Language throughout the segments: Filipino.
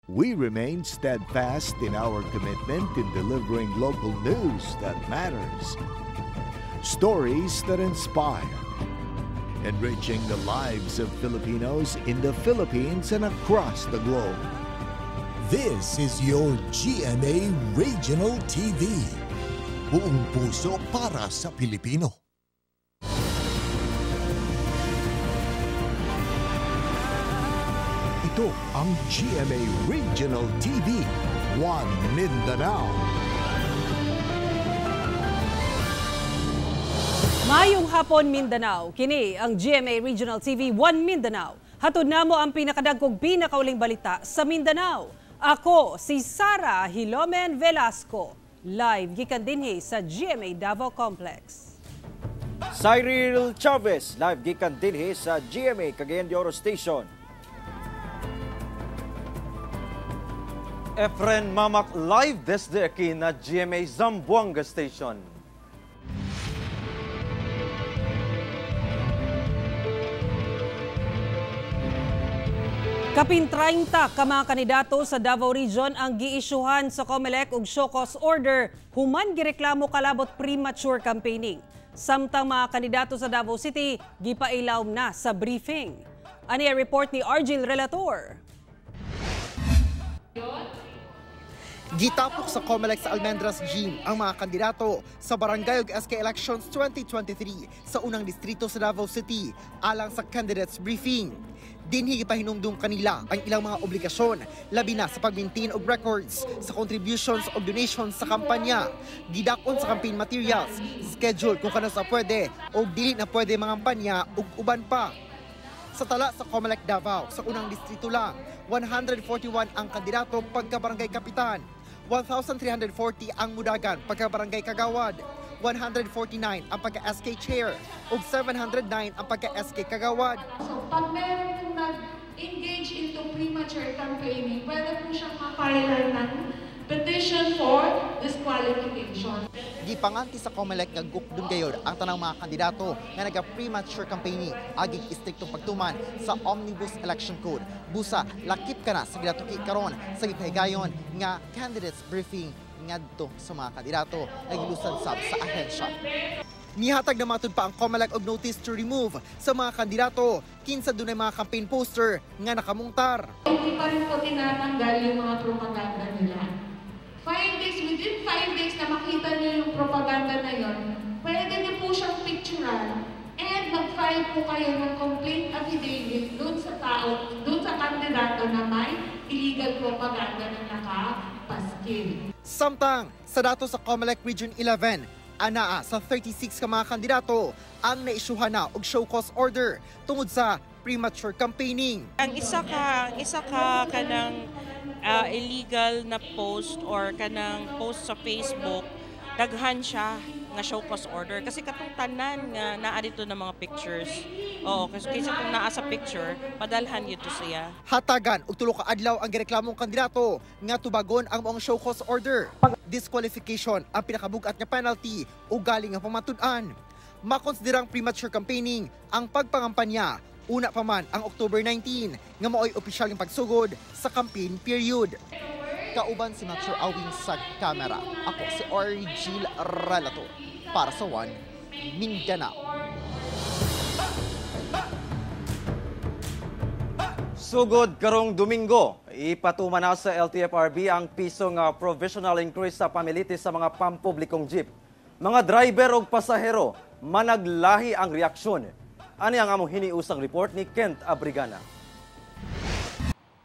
We remain steadfast in our commitment in delivering local news that matters. Stories that inspire. Enriching the lives of Filipinos in the Philippines and across the globe. This is your GMA Regional TV. Buong puso para sa Pilipino. Ito ang GMA Regional TV, One Mindanao. Mayong hapon Mindanao, kini ang GMA Regional TV One Mindanao. Hatod namo ang pinakadagkog pinakauling balita sa Mindanao. Ako si Sara Hilomen Velasco, live gikan dinhi sa GMA Davao Complex. Cyril Chavez, live gikan dinhi sa GMA Cagayan de Oro Station. Efren Mamak live desde aquí na GMA Zamboanga Station. Kapin 30 ka mga kandidato sa Davao Region ang giisyuhan sa COMELEC og show cause order human gireklamo kalabot premature campaigning. Samtang mga kandidato sa Davao City gipailaw na sa briefing. Ani ang report ni Argil Relator. Gitapok sa COMELEC sa Almendras Gym ang mga kandidato sa Barangay ug SK Elections 2023 sa unang distrito sa Davao City alang sa candidates briefing. Dinhi gipahinumdum kanila ang ilang mga obligasyon, labi na sa pag-maintain og records sa contributions o donations sa kampanya, gidakon sa campaign materials, schedule kung kano sa pwede o dili na pwede mga kampanya ug uban pa. Sa tala sa COMELEC Davao, sa unang distrito lang, 141 ang kandidato pagka-barangay kapitan, 1,340 ang mudagan pagka-barangay kagawad, 149 ang pagka-SK chair ug 709 ang pagka-SK kagawad. So pag meron pong nag-engage into premature campaigning, pwede po siyang mapailan ng petition for disqualification. Gipanganti sa COMELEC nga gukdon gayod ang tanang mga kandidato nga naga-premature campaigning agig istriktong pagtuman sa Omnibus Election Code. Busa, lakip ka na sa gidatuki karon sa gipahigayon nga candidates briefing ngadto sa mga kandidato nga gilusan sab sa ahensya. Nihatag na matud pa ang COMELEC og notice to remove sa mga kandidato kinsa dunay mga campaign poster nga nakamungtar. Hindi pa rin po tinatanggal yung mga propaganda nila. 5 days, within 5 days na makita niyo yung propaganda na yon, pwede niyo po siyang picturean and mag-file po kayo ng complete affidavit doon sa tao, doon sa kandidato na may illegal propaganda na nakapaskil. Samtang sa datos sa COMELEC Region 11, anaa sa 36 ka mga kandidato ang naisyuhan na og show cause order tungod sa premature campaigning. Ang isa ka kanang illegal na post or kanang post sa Facebook, daghan siya nga show cause order kasi katong tanan nga naa dito na mga pictures. Oo, kasi kaysa kung naa sa picture, padalhan yun to siya. Hatagan og tulo ka adlaw ang gireklamong kandidato nga tubagon ang moong show cause order. Disqualification ang pinakabugat nga penalty o galing nga pamatud-an. Makonsiderang premature campaigning ang pagpangampanya. Una pa man ang October 19 nga mao'y opisyal ng pagsugod sa campaign period. Kauban si Mature Awing sa kamera. Ako si Argil Relator para sa One Mindanao. Sugod karong Domingo, ipatuman na sa LTFRB ang pisong provisional increase sa pamilitis sa mga pampublikong jeep. Mga driver o pasahero, managlahi ang reaksyon. Ani ang among hiniusang report ni Kent Abrigana.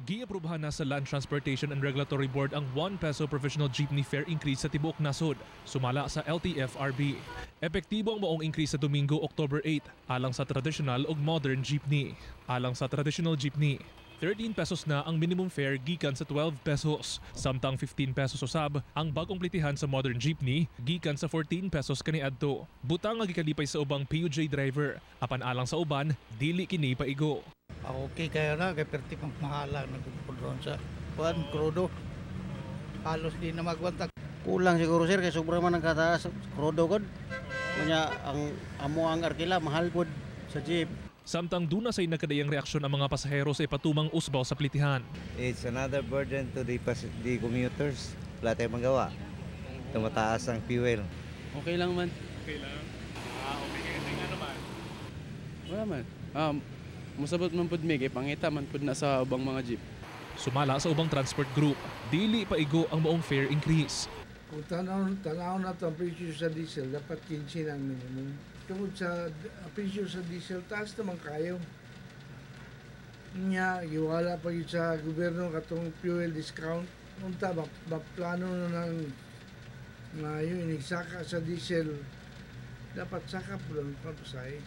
Giaprubahan na sa Land Transportation and Regulatory Board ang 1 peso provisional jeepney fare increase sa tibuok nasod, sumala sa LTFRB. Epektibo ang maong increase sa Domingo, October 8, alang sa traditional ug modern jeepney. Alang sa traditional jeepney, 13 pesos na ang minimum fare gikan sa 12 pesos, samtang 15 pesos usab ang bagong plitihan sa modern jeepney gikan sa 14 pesos kaniadto. Butang nga gikalipay sa ubang PUJ driver, apan alang sa uban dili kini paigo. Okay kaya na kay perti pang mahala nagpudron sa kuan krudo. Halos di na magwantag. Kulang siguro sir kay sobra man ang kataas krudo gud. Kanya ang amo ang arkila mahal pud sa jeep. Samtang duna say nagkadayang reaksyon ang mga pasahero sa ipatumang usbaw sa plitihan. It's another burden to the commuters. Wala tayong magawa. Tumataas ang fuel. Okay lang man. Okay lang? Okay kayo nga naman. Wala man. Musabot man pud mig, pangita man pud na sa ubang mga jeep. Sumala sa ubang transport group, dili paigo ang maong fare increase. Kung tanaw na ito ang presyo sa diesel, dapat 15 ang minimum. Tungkol sa presyo sa diesel, taas naman kayo. Iwala pa yun sa gobyerno katong fuel discount. Unta, plano na yun, inisaka sa diesel. Dapat saka po lang papasay.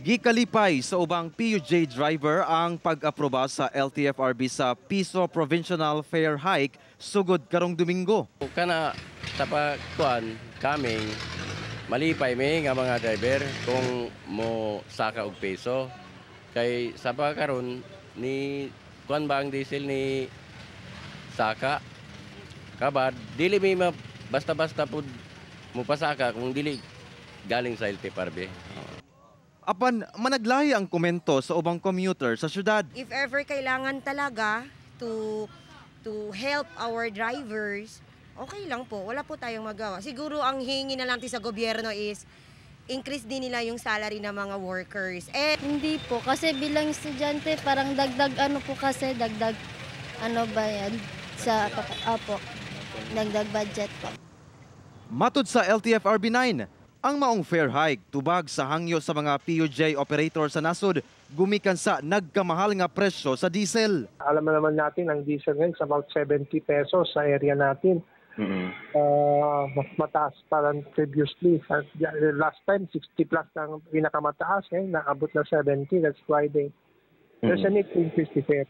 Gikalipay sa ubang PUJ driver ang pag-aproba sa LTFRB sa piso provincial fare hike sugod karong Domingo. Kana tapakuan kaming malipay may nga mga driver kung mo saka og peso kay sa karon ni kuan ba ang diesel ni saka kabad dili may basta-basta pud mo pasaka kung dili galing sa LTFRB. Apan managlahi ang komento sa ubang commuter sa syudad. If ever kailangan talaga to help our drivers, okay lang po, wala po tayong magawa. Siguro ang hingi na lang sa gobyerno is increase din nila yung salary ng mga workers. Hindi po, kasi bilang estudyante parang dagdag dagdag bayad sa dagdag budget po. Matud sa LTFRB 9, ang maong fare hike tubag sa hangyo sa mga PUJ operator sa nasod gumikan sa nagkamahal nga presyo sa diesel. Alam naman natin ang diesel ngayon sa about 70 pesos sa area natin. Mas mataas pa lang previously. Last time 60 plus ang pinakamataas, naabot na 70. That's Friday. There's a need to increase the fare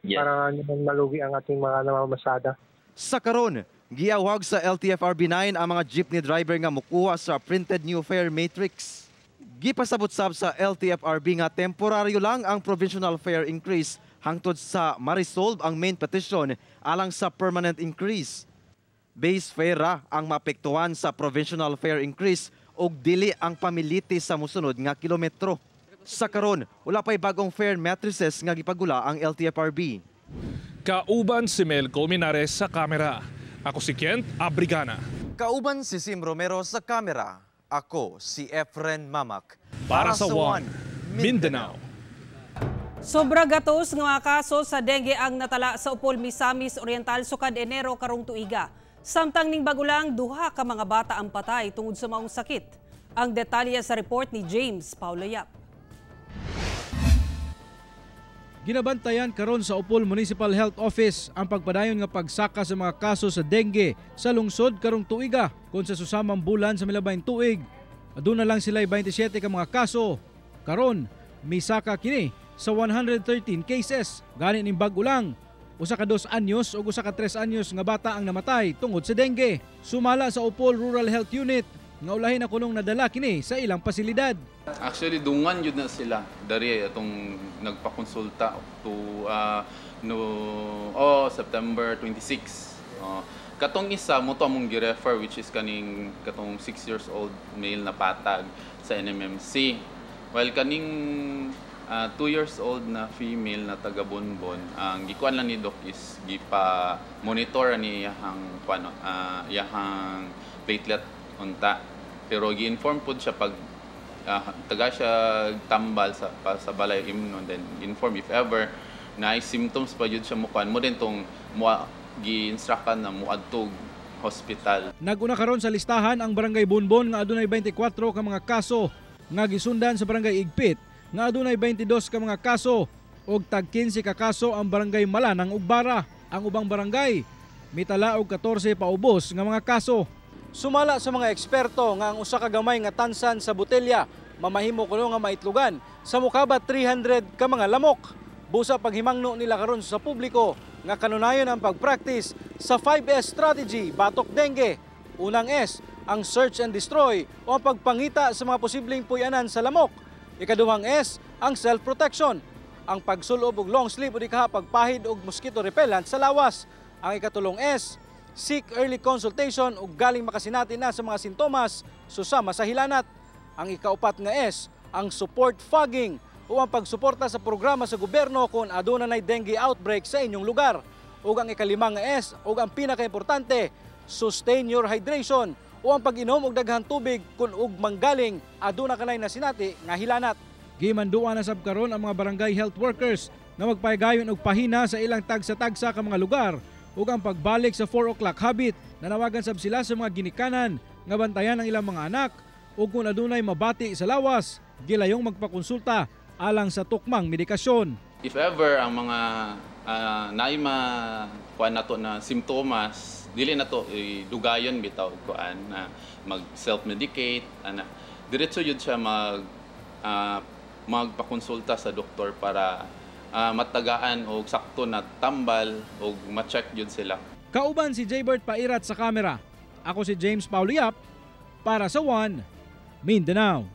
para malugi ang ating mga namamasada. Sa karon, giawag sa LTFRB 9 ang mga jeepney driver nga mukuha sa printed new fare matrix. Gipasabot-sab sa LTFRB nga temporaryo lang ang provincial fare increase hangtod sa ma-resolve ang main petition alang sa permanent increase. Base fare ang mapektuhan sa provincial fare increase ug dili ang pamiliti sa mosunod nga kilometro. Sa karon, wala pay bagong fare matrices nga gipagula ang LTFRB. Kauban si Mel Colmenares sa kamera. Ako si Kent Abrigana. Kauban si Sim Romero sa kamera. Ako si Efren Mamak. Para sa One Mindanao. Sobra gatos nga mga kaso sa dengue ang natala sa Upol, Misamis Oriental sukad Enero karong tuiga. Samtang ning bagulang duha ka mga bata ang patay tungod sa maong sakit. Ang detalye sa report ni James Paulo Yap. Ginabantayan karon sa Upol Municipal Health Office ang pagpadayon nga pagsaka sa mga kaso sa dengue sa lungsod karong tuiga kon sa susamang bulan sa milabayng tuig. Aduna lang sila 27 ka mga kaso. Karon misaka kini sa 113 cases. Gani ning bag-o lang, usa ka 2 anyos ug usa ka 3 anyos nga bata ang namatay tungod sa dengue. Sumala sa Upol Rural Health Unit nga ulahi na kulong nadala kini sa ilang pasilidad. Actually, dungan yun na sila. Dari atong nagpakonsulta to September 26. Katong isa mo to among gi-refer which is kaning katong 6 years old male na patag sa NMMC. While kaning 2 years old na female na taga Bonbon, ang gikuan lang ni Doc is gipa-monitor ni yahang platelet unta. Pero gi-inform pud siya pag taga siya tambal sa balay imnon, then inform if ever na symptoms pa yun siya mukuan mo din tong gi-instructan na muadtog hospital. Naguna karon sa listahan ang Barangay Bonbon nga adunay 24 ka mga kaso, nga gisundan sa Barangay Igpit nga adunay 22 ka mga kaso ug tag 15 ka kaso ang Barangay Malanang ug Bara. Ang ubang barangay mitala og 14 paubos nga mga kaso. Sumala sa mga eksperto nga ang usa ka gamay nga tansan sa botelya mamahimo kuno nga maitlugan sa mukabat 300 ka mga lamok. Busa paghimangno nila karon sa publiko nga kanunayon ang pagpractice sa 5S strategy batok dengue. Unang S, ang search and destroy o ang pagpangita sa mga posibleng puyanan sa lamok. Ikaduhang S, ang self-protection, ang pagsulob og long sleeve o di kaha pagpahid og mosquito repellent sa lawas. Ang ikatulong S, seek early consultation ug galing makasinati na sa mga sintomas susama sa hilanat. Ang ikaupat nga S, ang support fogging o ang pagsuporta sa programa sa gobyerno kung aduna nay dengue outbreak sa inyong lugar. Ug ang ikalimang S ug ang pinakaimportante, sustain your hydration o ang pag-inom og daghang tubig kung ug manggaling aduna kanay nasinati nga hilanat. Gimanduan na sab karon ang mga barangay health workers na magpahigayon og pahina sa ilang tagsa-tagsa ka mga lugar ug ang pagbalik sa 4 o'clock habit. Nanawagan sab sila sa mga ginikanan nga bantayan ang ilang mga anak ug kung adunay mabati sa lawas, gilayong magpakonsulta alang sa tukmang medikasyon. If ever ang mga naima kuan nato na simptomas, dili nato dugayon bitaw kuan na mag self-medicate ana. Diretso yun siya magpakonsulta sa doktor para matagaan o sakto na tambal o ma-check yun sila. Kauban si Jaybert Pairat sa kamera. Ako si James Pauliap para sa One Mindanao.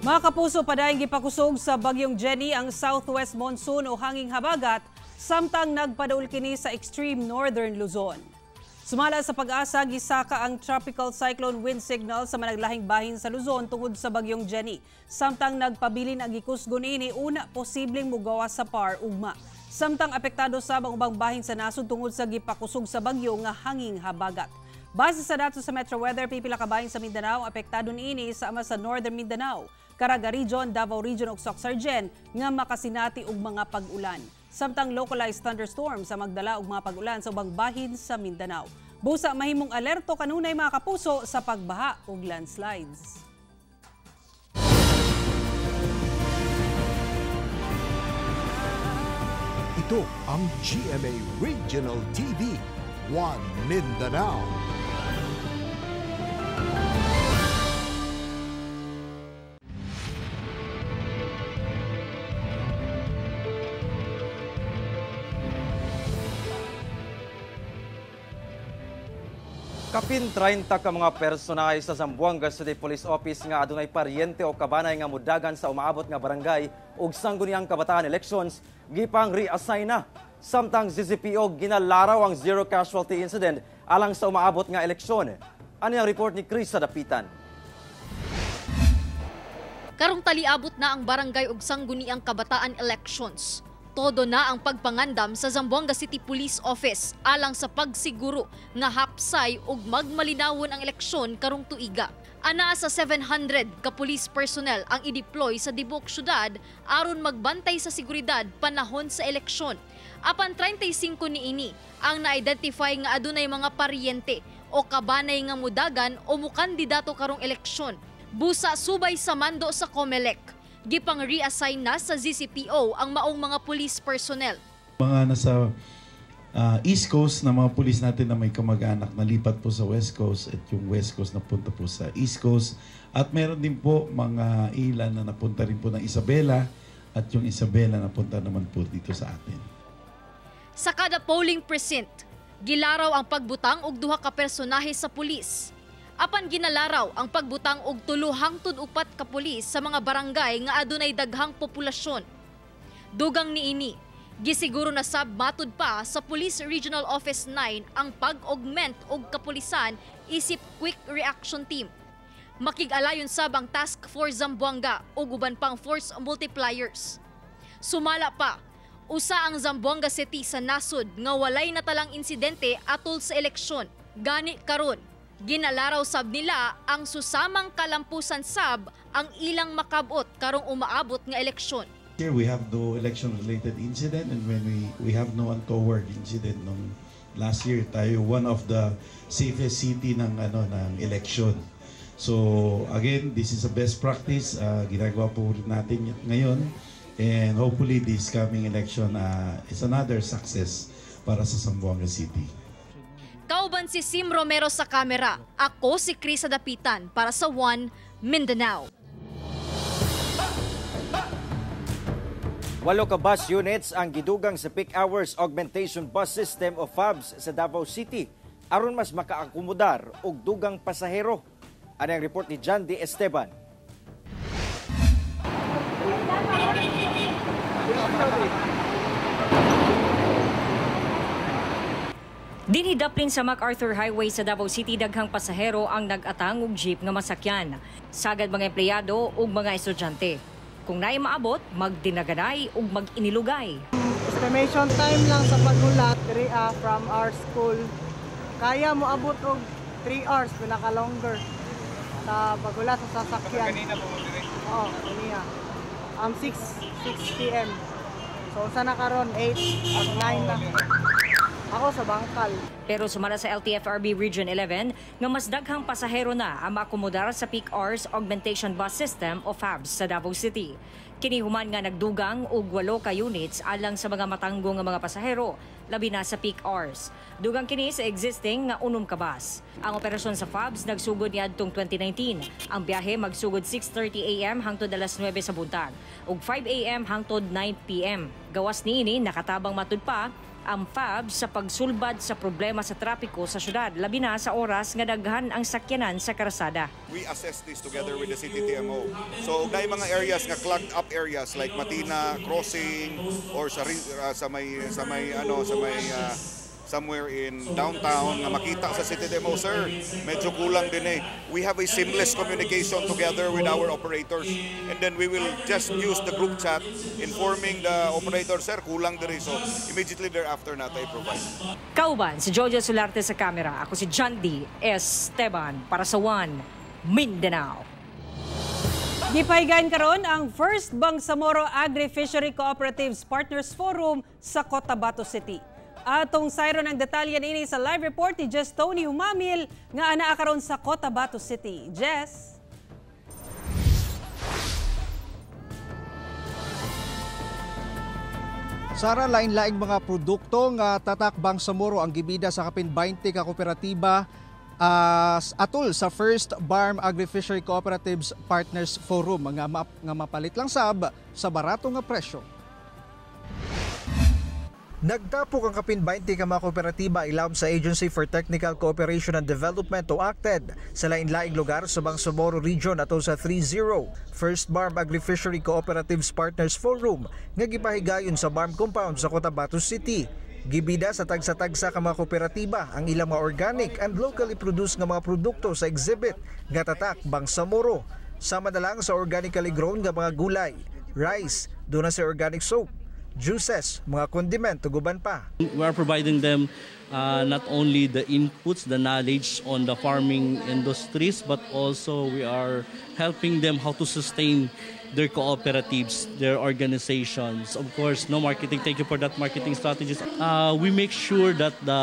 Mga kapuso, padayong gipakusog sa bagyong Jenny ang southwest monsoon o hanging habagat samtang nagpadaul kini sa extreme northern Luzon. Sumala sa pag-asa, gisaka ang tropical cyclone wind signal sa managlahing bahin sa Luzon tungod sa bagyong Jenny. Samtang nagpabilin ang gikusgon ini una posibleng mugawas sa par ugma. Samtang apektado sa ubang bahin sa nasod tungod sa gipakusog sa bagyo nga hanging habagat. Base sa datos sa Metro Weather, pipila ka bahin sa Mindanao apektado niini sa ama sa Northern Mindanao, Caraga Region, Davao Region ug Soc-Sargen nga makasinati og mga pag-ulan. Samtang localized thunderstorms sa magdala og mga pag-ulan sa ubang bahin sa Mindanao. Busa mahimong alerto kanunay mga kapuso sa pagbaha ug landslides. Ito ang GMA Regional TV, One Mindanao. Kapin 30 ka mga personahe sa Zamboanga City Police Office nga adunay paryente o kabanay nga mudagan sa umaabot nga barangay ug sangguniang kabataan elections gipang reassign na. Samtang CCPO ginalaraw ang zero casualty incident alang sa umaabot nga eleksyon. Ano ang report ni Chris sa Dapitan? Karong taliabot na ang barangay ug sangguniang kabataan elections. Todo na ang pagpangandam sa Zamboanga City Police Office alang sa pagsiguro nga hapsay ug magmalinawon ang eleksyon karong tuiga. Ana sa 700 ka police personnel ang i-deploy sa Dibok Syudad aron magbantay sa seguridad panahon sa eleksyon. Apan 35 niini ang na-identify nga adunay mga paryente o kabanay nga mudagan o mukandidato karong eleksyon. Busa subay sa mando sa COMELEC. Gipang reassign na sa ZCPO ang maong mga police personnel. Mga nasa East Coast na mga police natin na may kamag-anak na lipat po sa West Coast at yung West Coast napunta po sa East Coast. At meron din po mga ilan na napunta rin po ng Isabela at yung Isabela napunta naman po dito sa atin. Sa kada polling precinct, gilaraw ang pagbutang og duha ka personahe sa pulis. Apan ginalaraw ang pagbutang og 3 hangtod 4 ka pulis sa mga barangay nga adunay daghang populasyon. Dugang niini, gisiguro na sab matud pa sa Police Regional Office 9 ang pag-augment og kapulisan isip quick reaction team. Makig-alayon sab ang Task Force Zamboanga ug uban pang force multipliers. Sumala pa, usa ang Zamboanga City sa nasod nga walay natalang insidente atol sa eleksyon. Gani karon, ginalaraw sab nila ang susamang kalampusan sab ang ilang makabot karong umaabot nga eleksyon. Here we have no election-related incident and when we have no untoward incident nung last year. Tayo one of the safest city ng election. So again, this is a best practice. Ginagawa po natin ngayon and hopefully this coming election is another success para sa Zamboanga City. Kauban si Sim Romero sa kamera. Ako si Chris sa Dapitan para sa One Mindanao. 8 ka bus units ang gidugang sa peak hours augmentation bus system o FABS sa Davao City aron mas makaakomodar og dugang pasahero. Ano ang report ni John D. Esteban? Dinidaplin sa MacArthur Highway sa Davao City daghang pasahero ang nag-atang og jeep nga masakyan. Sagad mga empleyado ug mga estudyante. Kung naay maabot, magdinaganay ug mag-inilugay. Estimation time lang sa paghulat from our school. Kaya mo abot og 3 hours pinaka-longer sa paghulat sa sasakyan. Kanina po mo dire? Oo, kanina. 6 p.m. So sana karon 8 at 9 na. Ako sa bangkal. Pero sumala sa LTFRB Region 11 nga mas daghang pasahero na ang maakomodar sa Peak Hours Augmentation Bus System o FABS sa Davao City. Kinihuman nga nagdugang og 8 ka units alang sa mga matanggo nga mga pasahero, labi na sa peak hours. Dugang kini sa existing nga 6 ka bus. Ang operasyon sa FABS nagsugod niadtong 2019. Ang biyahe magsugod 6:30 AM hangtod 9:00 sa buntag ug 5 AM hangtod 9 PM. Gawas niini nakatabang matud pa ang FABS sa pagsulbad sa problema sa trapiko sa syudad, labi na sa oras nga daghan ang sakyanan sa karsada. We assess this together with the City TMO. So ugnay mga areas nga clogged up areas like Matina Crossing or sa somewhere in downtown na makita sa City TMO, sir, medyo kulang din eh. We have a seamless communication together with our operators and then we will just use the group chat informing the operator, sir, kulang din. So immediately thereafter natin i-provide. Kauban, si Jojo Solarte sa kamera. Ako si John D. Esteban para sa One Mindanao. Gipaygan karon ang First Bangsamoro Agri-Fishery Cooperatives Partners Forum sa Cotabato City. Atong sayro ng detalye nini sa live report ni Jess Tony Humamil nga anaa karon sa Cotabato City. Jess. Sara, lain-laing mga produkto nga tatak Bangsamoro ang gibida sa kapin 20 ka kooperatiba atol sa First BARM Agri-Fishery Cooperatives Partners Forum nga mapalit lang sab sa barato nga presyo. Nagtapok ang kapin 20 ka mga kooperatiba ilawom sa Agency for Technical Cooperation and Development o ACTED sa lain-laing lugar sa Bangsamoro Region atol sa 3-0 First BARM Agri-Fishery Cooperatives Partners Forum nga gipahigayon sa BARM Compound sa Cotabato City. Gibida sa tagsa-tagsa ka mga kooperatiba ang ilang mga organic and locally produced nga mga produkto sa exhibit nga tatak Bangsamoro. Sama na lang sa organically grown nga mga gulay, rice, doon na sa organic soap, juices, mga condimento, guban pa. We are providing them not only the inputs, the knowledge on the farming industries, but also we are helping them how to sustain their cooperatives, their organizations. Of course, no marketing. Thank you for that marketing strategies. We make sure that the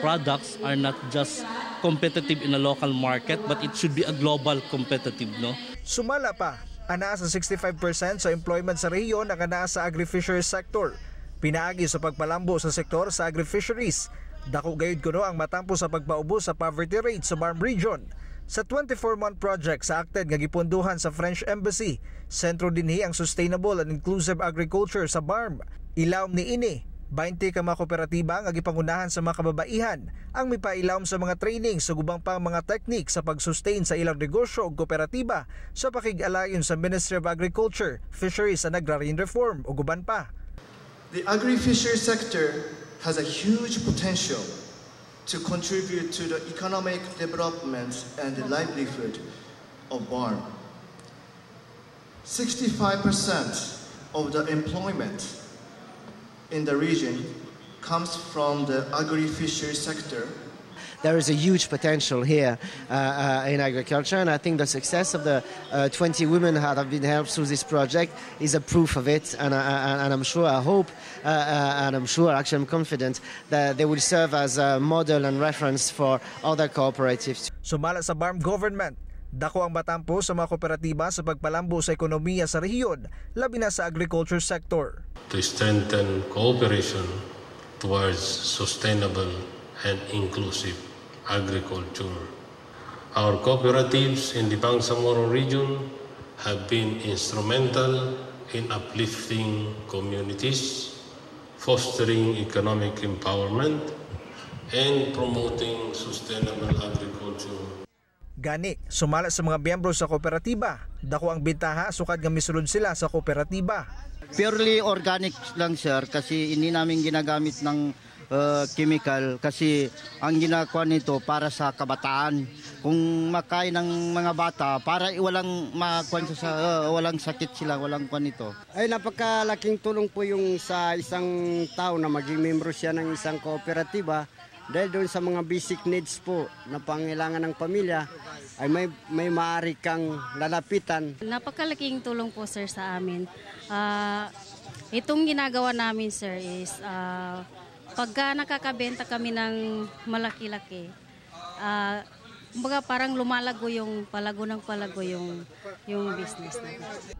products are not just competitive in a local market, but it should be a global competitive, no? Sumala pa, anaa sa 65% sa employment sa rehiyon ang anaa sa agri-fisheries sector. Pinaagi sa pagpalambo sa sektor sa agri-fisheries. Dako gayud kuno ang matampo sa pagpaubo sa poverty rate sa BARM region. Sa 24-month project sa ACTED nga gipunduhan sa French Embassy, sentro dinhi ang sustainable and inclusive agriculture sa BARM. Ilawom ni ini 20 ka mga kooperatiba nga gipangunahan sa mga kababaihan ang mipailawom sa mga training sa gubang pang mga technique sa pag-sustain sa ilang negosyo o kooperatiba sa pakig-alayon sa Ministry of Agriculture, Fisheries and Agrarian Reform o guban pa. The agri-fishery sector has a huge potential to contribute to the economic development and the livelihood of BARM. 65% of the employment in the region comes from the agri-fishery sector. There is a huge potential here in agriculture, and I think the success of the 20 women that have been helped through this project is a proof of it, and I'm sure, I hope, and I'm sure, actually I'm confident, that they will serve as a model and reference for other cooperatives. Sumala sa BARM government, dako ang matampo sa mga kooperatiba sa pagpalambo sa ekonomiya sa rehiyon, labi na sa agriculture sector. To strengthen cooperation towards sustainable and inclusive agriculture. Our cooperatives in the Bangsamoro region have been instrumental in uplifting communities, fostering economic empowerment, and promoting sustainable agriculture. Gani, sumala sa mga miyembro sa kooperatiba, dako ang bintaha sukad nga misulod sila sa kooperatiba. Purely organic lang, sir, kasi hindi namin ginagamit ng chemical kasi ang ginagawa nito para sa kabataan. Kung makain ng mga bata para walang walang sakit sila, walang kwan nito. Ay napakalaking tulong po yung sa isang tao na maging membro siya ng isang kooperatiba dahil doon sa mga basic needs po na pangailangan ng pamilya ay may maaari kang lalapitan. Napakalaking tulong po sir sa amin. Itong ginagawa namin sir is pagka nakakabenta kami ng malaki-laki, kumbaga parang lumalago yung palago yung business natin.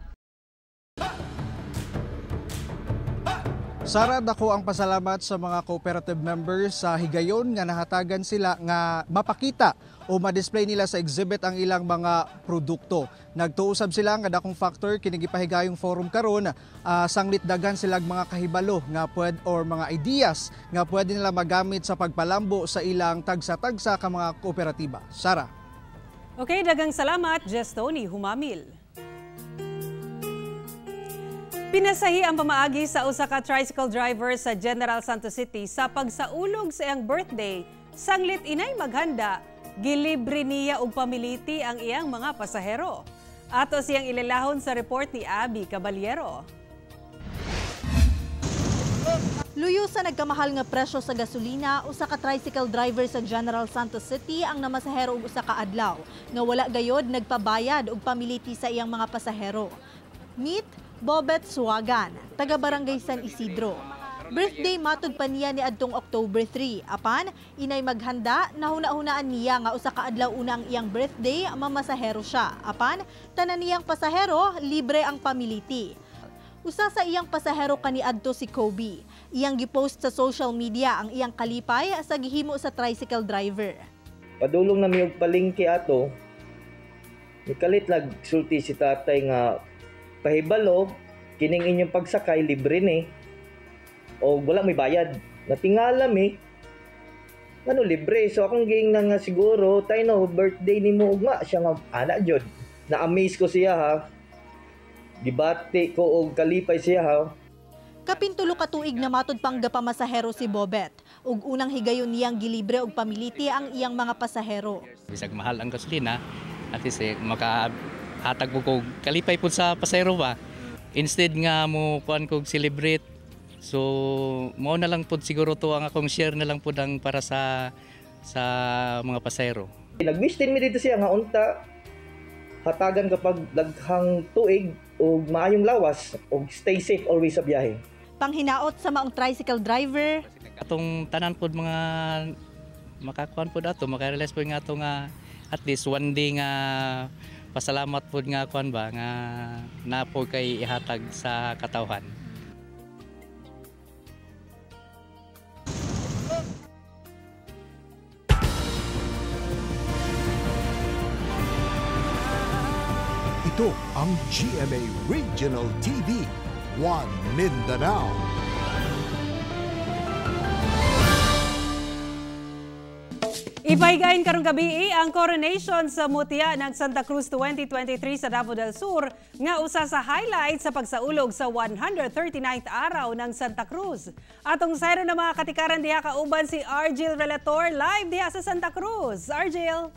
Sara, dako ang pasalamat sa mga cooperative members sa higayon nga nahatagan sila nga mapakita o ma-display nila sa exhibit ang ilang mga produkto. Nagtuusab sila nga dakong factor kinigipahigayong forum karon, sanglit dagan silang mga kahibalo nga or mga ideas nga pwede nila magamit sa pagpalambo sa ilang tagsa-tagsa ka mga kooperatiba. Sara. Okay, dagang salamat, Jess Tony Humamil. Pinasahi ang pamaagi sa usa ka tricycle driver sa General Santos City sa pagsaulog sa iyang birthday. Sanglit inay maghanda, gilibre niya og pamiliti ang iyang mga pasahero. Ato siyang ilalahon sa report ni Abby Caballero. Luyo sa nagkamahal nga presyo sa gasolina, usa ka tricycle driver sa General Santos City ang namasahero og usa ka adlaw nga wala gayod nagpabayad og pamiliti sa iyang mga pasahero. Meet Bobet Suagan, taga Barangay San Isidro. Birthday matud pa niya ni adtong October 3. Apan, inay maghanda, nahuna-hunaan niya nga usa ka adlaw una ang iyang birthday, mamasahero siya. Apan, tanan niyang pasahero, libre ang pamiliti. Usa sa iyang pasahero kaniadto si Kobe. Iyang gipost sa social media ang iyang kalipay sa gihimo sa tricycle driver. Padulong na miyog palingki ato, nikalit lag sulti si tatay nga pahibalo, kining inyong pagsakay, libre ni. O wala may bayad. Natingala mi. Ano, libre. So akong ging na nga siguro, tayo no, birthday ni mo ugma. Siya nga, anak jod. Na-amaze ko siya ha. Dibate ko og kalipay siya ha. Kapintulo ka tuig na matud pang gapamasahero si Bobet. Ug unang higayon niyang gilibre og pamiliti ang iyang mga pasahero. Bisag mahal ang gasolina, at least makahatag mo kog kalipay po sa pasahero ba. Instead nga mo kuan kog celebrate. So mo na lang po siguro to ang akong share na lang po dang para sa mga pasahero. Nag-wish din mi dito siya nga unta hatagan kapag daghang tuig o maayong lawas o stay safe always sa biyahe. Panghinaot sa maong tricycle driver. Atong tanan pod mga makakuan pod ato, maka-realize po nga ato nga at least one day nga pasalamat po nga kuan ba nga na po kay ihatag sa katawhan. Ito ang GMA Regional TV, One Mindanao. Ipahigayon karong gabi ang coronation sa Mutya ng Santa Cruz 2023 sa Davao del Sur nga usa sa highlight sa pagsaulog sa 139th araw ng Santa Cruz. Atong sayro na mga katikaran diha kauban si Argel Relator live diha sa Santa Cruz. Argel.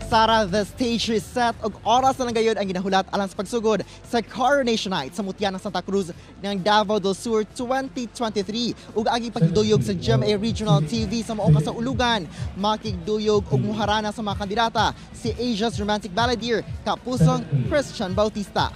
Sara, the stage is set og oras na lang gayud ang ginahulat alang sa pagsugod sa Coronation Night sa Mutya ng Santa Cruz ng Davao del Sur 2023 ug agi pagduyog sa GMA Regional TV sa mao kasaulugan makigduyog og muharana sa mga kandidata si Asia's Romantic Balladeer Kapusong Christian Bautista.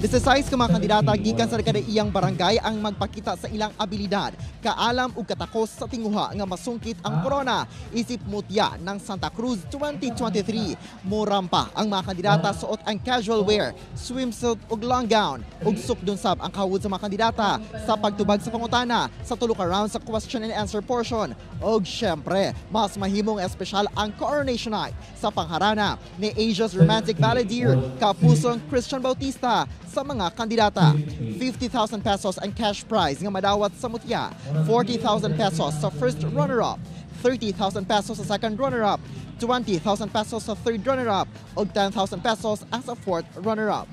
16 ka mga kandidata gikan sa kada iyang barangay ang magpakita sa ilang abilidad, kaalam ug katakos sa tinguha nga masungkit ang corona isip Mutya ng Santa Cruz 2023. Murampa ang mga kandidata suot ang casual wear, swimsuit ug long gown ug sukdon sab ang kahud sa mga kandidata sa pagtubag sa pangutana sa tulo ka round sa question and answer portion. Og syempre, mas mahimong espesyal ang Coronation Night sa pangharana ni Asia's Romantic Balladeer Kapusong Christian Bautista sa mga kandidata. 50,000 pesos ang cash prize nga madawat sa Mutya, 40,000 pesos sa first runner-up, 30,000 pesos sa second runner-up, 20,000 pesos sa third runner-up ug 10,000 pesos as a fourth runner-up.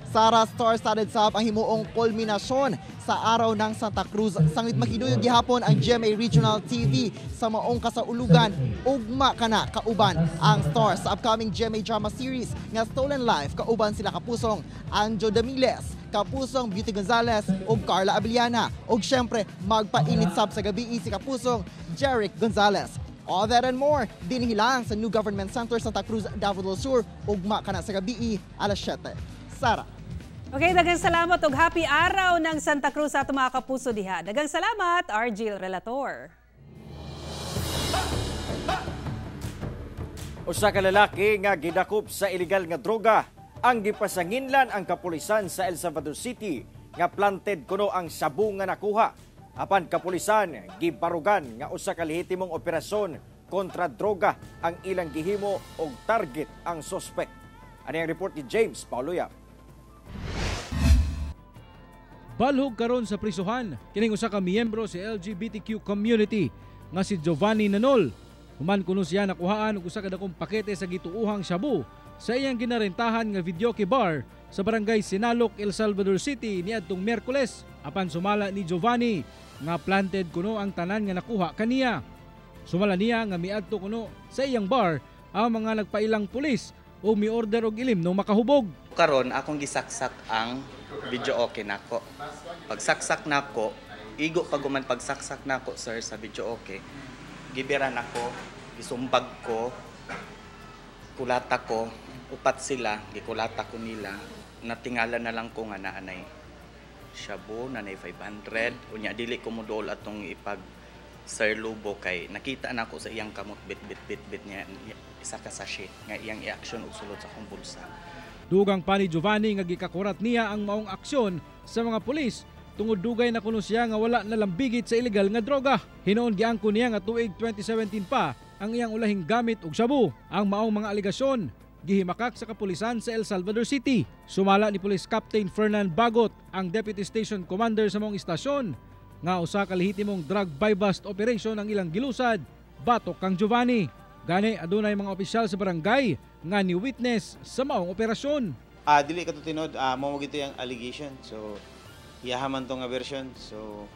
Sara star-studded sab ang himuong kulminasyon sa araw ng Santa Cruz. Sanglit makiduyog gihapon ang GMA Regional TV sa maong kasaulugan ugma kana kauban ang star sa upcoming GMA drama series nga Stolen Life. Kauban sila kapusong Anjo Damiles, kapusong Beauty Gonzalez ug Carla Abellana ug syempre magpainit sab sa gabi si kapusong Jeric Gonzalez. All that and more dinhi lang sa New Government Center Santa Cruz, Davao del Sur ugma kana sa gabi alas 7. Sara. Okay, daghang salamat ug happy araw ng Santa Cruz sa ato mga kapuso diha. Daghang salamat, Argil Relator. Usa ka lalaki nga gidakop sa illegal nga droga ang gipasanginlan ang kapulisan sa El Salvador City nga planted kuno ang sabu nga nakuha. Apan kapulisan gibarugan nga usa ka lehitimong operasyon kontra droga ang ilang gihimo og target ang suspect. Ani ang report ni James Pauloya. Balhog karon sa prisuhan kining usa ka miyembro sa LGBTQ community nga si Giovanni Nanol. Human kuno siya nakuhaan og usa ka dakong pakete sa gituuhang shabu sa iyang ginarentahan nga videoke bar sa barangay Sinaloc, El Salvador City niadtong Miyerkules. Apan sumala ni Giovanni nga planted kuno ang tanan nga nakuha kaniya. Sumala niya nga miadto kuno sa iyang bar ang mga nagpailang pulis o miorder og ilim nung makahubog. Karon akong gisaksak ang video okay nako. Pagsaksak nako, igo pa guman pagsaksak nako sir sa video okay. Gibiran ako, isumbag ko, kulata ko, upat sila, gikulata ko nila. Natingala na lang ko nga naanay shabu, nanay 500. Unya dili ko modol atong ipag Sir Lubo kay nakita na ko sa iyang kamot bit niya isa ka sachet nga iyang i-action og sulod sa akong bulsa. Dugang pa ni Giovanni nga gikakurat niya ang maong aksyon sa mga pulis tungod dugay na kuno siya nga wala nalambigit sa illegal nga droga. Hinoon giangko niya nga tuig 2017 pa ang iyang ulahing gamit og shabu. Ang maong mga aligasyon gihimakak sa kapulisan sa El Salvador City. Sumala ni Police Captain Fernan Bagot, ang Deputy Station Commander sa maong istasyon, nga usa ka lehitimong drug buy-bust operation ang ilang gilusad. Batok kang Giovanni. Gani adunay mga opisyal sa barangay nga ni witness sa maong operasyon. Dili ka to tinod, mao gito yung allegation. So iyahaman tong nga version. So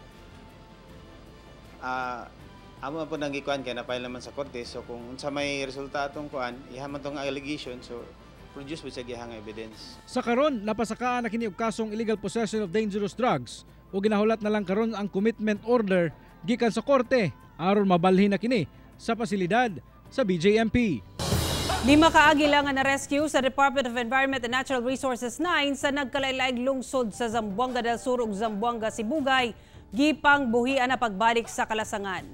amo po nang gikuan kay na-file naman sa korte. So kung sa may resulta atong kuan, iyahaman tong allegation. So produce with sa gihang evidence. Sa karon napasakaan na kini og kasong illegal possession of dangerous drugs o ginahulat na lang karon ang commitment order gikan sa korte aron mabalhin na kini sa pasilidad sa BJMP. 5 kaagi lang nga na-rescue sa Department of Environment and Natural Resources 9 sa nagkalaylaing lungsod sa Zamboanga del Sur ug Zamboanga, Sibugay, gipang buhian na pagbalik sa kalasangan.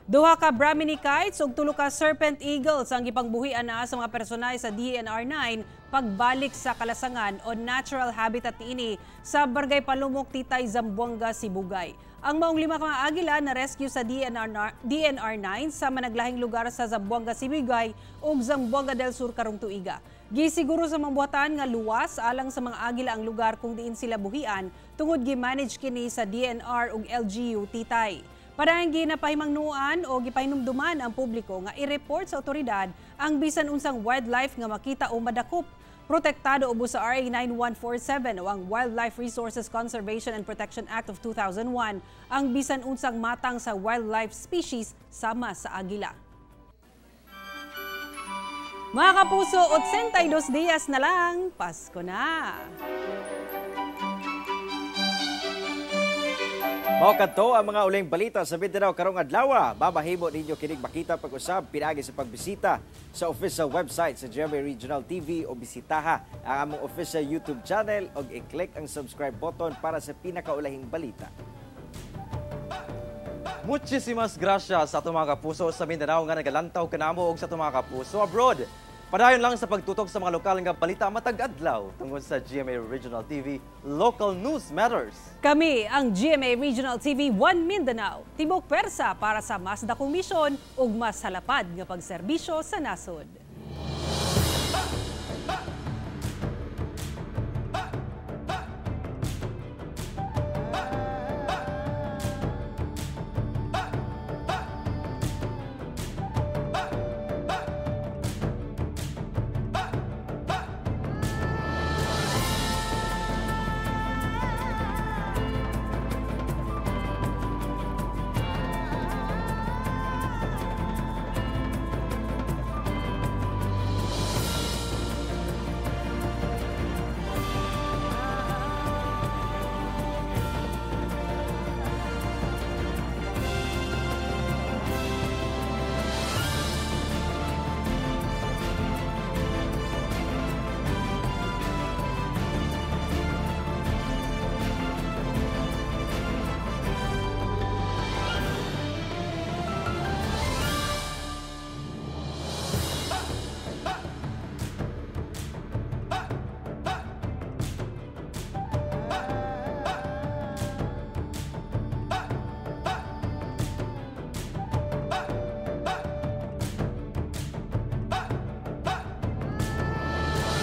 2 ka Brahminy kites ug 3 ka serpent eagles ang gipangbuhian na sa mga personay sa DNR9 pagbalik sa kalasangan o natural habitat niini sa Barangay Palumok, Titay, Zamboanga, Sibugay. Ang maong 5 ka agila na rescue sa DNR9 sa managlahing lugar sa Zamboanga, Sibugay ug Zamboanga del Sur karong tuiga. Gisiguro sa mambuhatan nga luwas alang sa mga agila ang lugar kung diin sila buhian tungod gi-manage kini sa DNR ug LGU Titay. Parang ginapahimangnuan o gipahinumduman ang publiko nga i-report sa otoridad ang bisan unsang wildlife nga makita o madakop. Protektado ubo sa RA 9147 o ang Wildlife Resources Conservation and Protection Act of 2001 ang bisan unsang matang sa wildlife species sama sa agila. Mga kapuso, 82 días na lang, Pasko na! Mao kadto ang mga uling balita sa Mindanao karong adlaw. Mamahimo ninyo kining makita pag-usab pinaagi sa pagbisita sa official website sa GMA Regional TV o bisitaha ang among official YouTube channel o i-click ang subscribe button para sa pinakaulahing balita. Muchísimas gracias sa atong mga kapuso sa Mindanao nga nagalantaw kanamo og sa atong mga kapuso abroad. Padayon lang sa pagtutok sa mga lokal nga balita matag adlaw tungod sa GMA Regional TV, Local News Matters. Kami ang GMA Regional TV 1 Mindanao, tibok persa para sa mas dakong misyon ug mas halapad nga pagserbisyo sa nasod.